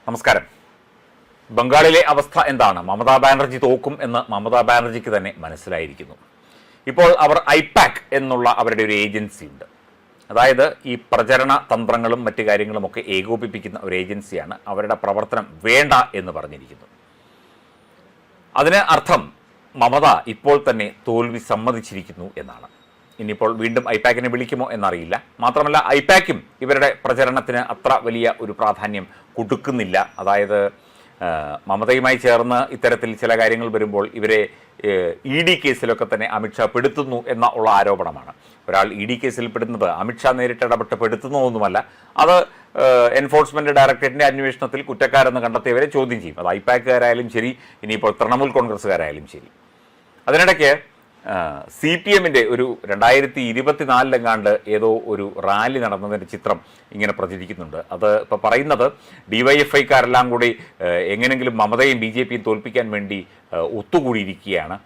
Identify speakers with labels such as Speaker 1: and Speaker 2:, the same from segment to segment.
Speaker 1: നമസ്കാരം. ബംഗാളിലെ അവസ്ഥ എന്താണ്? മമതാ ബാനർജി തോക്കും എന്ന് മമതാ ബാനർജിക്ക് തന്നെ മനസ്സിലായിരിക്കുന്നു. ഇപ്പോൾ അവർ ഐപാക് എന്നുള്ള അവരുടെ ഒരു ഏജൻസി ഉണ്ട്. അതായത് ഈ പ്രചരണ തന്ത്രങ്ങളും മറ്റു കാര്യങ്ങളുമൊക്കെ ഏകോപിപ്പിക്കുന്ന ഒരു ഏജൻസിയാണ്. അവരുടെ പ്രവർത്തനം വേണ്ട എന്ന് പറഞ്ഞിരിക്കുന്നു. അതിന് അർത്ഥം മമത ഇപ്പോൾ തന്നെ തോൽവി സമ്മതിച്ചിരിക്കുന്നു എന്നാണ്. ഇനിയിപ്പോൾ വീണ്ടും ഐപാക്കിനെ വിളിക്കുമോ എന്നറിയില്ല. മാത്രമല്ല ഐപാക്കും ഇവരുടെ പ്രചരണത്തിന് അത്ര വലിയ ഒരു പ്രാധാന്യം കൊടുക്കുന്നില്ല. അതായത് മമതയുമായി ചേർന്ന് ഇത്തരത്തിൽ ചില കാര്യങ്ങൾ വരുമ്പോൾ ഇവരെ ED കേസിലൊക്കെ തന്നെ അമിത്ഷാ പെടുത്തുന്നു എന്ന ഉള്ള ആരോപണമാണ്. ഒരാൾ ED കേസിൽ പെടുന്നത് അമിത്ഷാ നേരിട്ട് ഇടപെട്ട് പെടുത്തുന്നതൊന്നുമല്ല. അത് എൻഫോഴ്സ്മെന്റ് ഡയറക്ടറേറ്റിന്റെ അന്വേഷണത്തിൽ കുറ്റക്കാരെന്ന് കണ്ടെത്തിയവരെ ചോദ്യം ചെയ്യും. അത് ഐപാക്കുകാരായാലും ശരി, ഇനിയിപ്പോൾ തൃണമൂൽ കോൺഗ്രസ്സുകാരായാലും ശരി. അതിനിടയ്ക്ക് CPM-ന്റെ ഒരു 2024 ഏതോ ഒരു റാലി നടന്നതിൻ്റെ ചിത്രം ഇങ്ങനെ പ്രചരിക്കുന്നുണ്ട്. അത് ഇപ്പോൾ പറയുന്നത് DYFI-ക്കാരെല്ലാം കൂടി എങ്ങനെങ്കിലും മമതയും BJP-യും തോൽപ്പിക്കാൻ വേണ്ടി ഒത്തുകൂടിയിരിക്കുകയാണ്.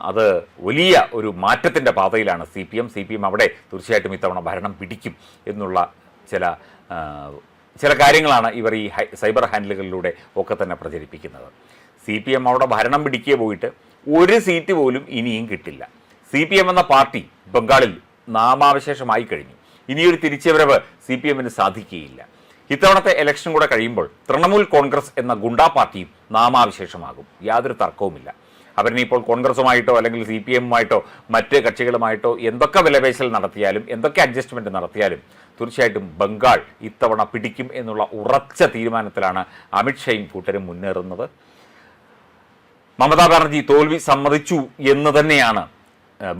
Speaker 1: അത് വലിയ ഒരു മാറ്റത്തിൻ്റെ പാതയിലാണ് CPM അവിടെ തീർച്ചയായിട്ടും ഇത്തവണ ഭരണം പിടിക്കും എന്നുള്ള ചില കാര്യങ്ങളാണ് ഇവർ ഈ സൈബർ ഹാൻഡിലുകളിലൂടെ ഒക്കെ തന്നെ പ്രചരിപ്പിക്കുന്നത്. CPM അവിടെ ഭരണം പിടിക്കുക പോയിട്ട് ഒരു സീറ്റ് പോലും ഇനിയും കിട്ടില്ല. CPM എന്ന പാർട്ടി ബംഗാളിൽ നാമാവശേഷമായി കഴിഞ്ഞു. ഇനിയൊരു തിരിച്ചുവരവ് CPM-ന് സാധിക്കുകയില്ല. ഇത്തവണത്തെ ഇലക്ഷൻ കൂടെ കഴിയുമ്പോൾ തൃണമൂൽ കോൺഗ്രസ് എന്ന ഗുണ്ടാ പാർട്ടിയും നാമാവിശേഷമാകും. യാതൊരു തർക്കവുമില്ല. അവരിനിപ്പോൾ കോൺഗ്രസുമായിട്ടോ അല്ലെങ്കിൽ CPM-ഉമായിട്ടോ മറ്റ് കക്ഷികളുമായിട്ടോ എന്തൊക്കെ വിലപേശൽ നടത്തിയാലും എന്തൊക്കെ അഡ്ജസ്റ്റ്മെൻറ്റ് നടത്തിയാലും തീർച്ചയായിട്ടും ബംഗാൾ ഇത്തവണ പിടിക്കും എന്നുള്ള ഉറച്ച തീരുമാനത്തിലാണ് അമിത്ഷായും കൂട്ടരും മുന്നേറുന്നത്. മമതാ ബാനർജി തോൽവി സമ്മതിച്ചു എന്ന് തന്നെയാണ്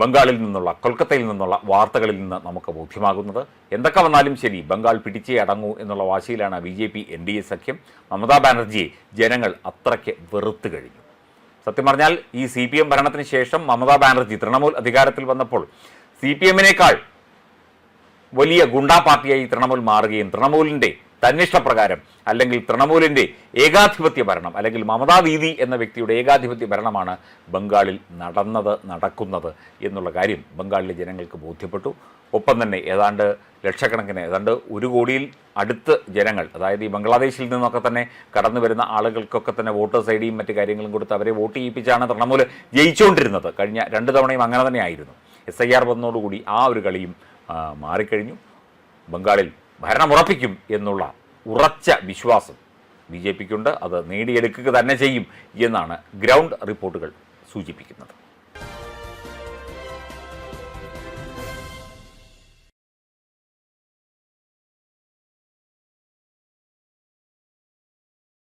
Speaker 1: ബംഗാളിൽ നിന്നുള്ള, കൊൽക്കത്തയിൽ നിന്നുള്ള വാർത്തകളിൽ നിന്ന് നമുക്ക് ബോധ്യമാകുന്നത്. എന്തൊക്കെ വന്നാലും ശരി, ബംഗാൾ പിടിച്ചേ അടങ്ങൂ എന്നുള്ള വാശിയിലാണ് BJP NDA സഖ്യം. മമതാ ബാനർജിയെ ജനങ്ങൾ അത്രയ്ക്ക് വെറുത്തു കഴിഞ്ഞു. സത്യം പറഞ്ഞാൽ ഈ CPM ഭരണത്തിന് ശേഷം മമതാ ബാനർജി തൃണമൂൽ അധികാരത്തിൽ വന്നപ്പോൾ CPM-നേക്കാൾ വലിയ ഗുണ്ടാ പാർട്ടിയായി തൃണമൂൽ മാറുകയും തൃണമൂലിൻ്റെ തന്നിഷ്ടപ്രകാരം അല്ലെങ്കിൽ തൃണമൂലിൻ്റെ ഏകാധിപത്യ ഭരണം അല്ലെങ്കിൽ മമതാ ദീദി എന്ന വ്യക്തിയുടെ ഏകാധിപത്യ ഭരണമാണ് ബംഗാളിൽ നടക്കുന്നത് എന്നുള്ള കാര്യം ബംഗാളിലെ ജനങ്ങൾക്ക് ബോധ്യപ്പെട്ടു. ഒപ്പം തന്നെ ഏതാണ്ട് ലക്ഷക്കണക്കിന്, ഏതാണ്ട് 1 കോടിയിൽ അടുത്ത് ജനങ്ങൾ, അതായത് ഈ ബംഗ്ലാദേശിൽ നിന്നൊക്കെ തന്നെ കടന്നു വരുന്ന ആളുകൾക്കൊക്കെ തന്നെ വോട്ടേഴ്സ് ID-യും മറ്റു കാര്യങ്ങളും കൊടുത്ത് അവരെ വോട്ട് ചെയ്യിപ്പിച്ചാണ് തൃണമൂൽ ജയിച്ചുകൊണ്ടിരുന്നത്. കഴിഞ്ഞ 2 തവണയും അങ്ങനെ തന്നെ ആയിരുന്നു. SIR വന്നതോടുകൂടി ആ ഒരു കളിയും മാറിക്കഴിഞ്ഞു. ബംഗാളിൽ ഭരണം ഉറപ്പിക്കും എന്നുള്ള ഉറച്ച വിശ്വാസം BJP-ക്കുണ്ട്. അത് നേടിയെടുക്കുക തന്നെ ചെയ്യും എന്നാണ് ഗ്രൗണ്ട് റിപ്പോർട്ടുകൾ സൂചിപ്പിക്കുന്നത്.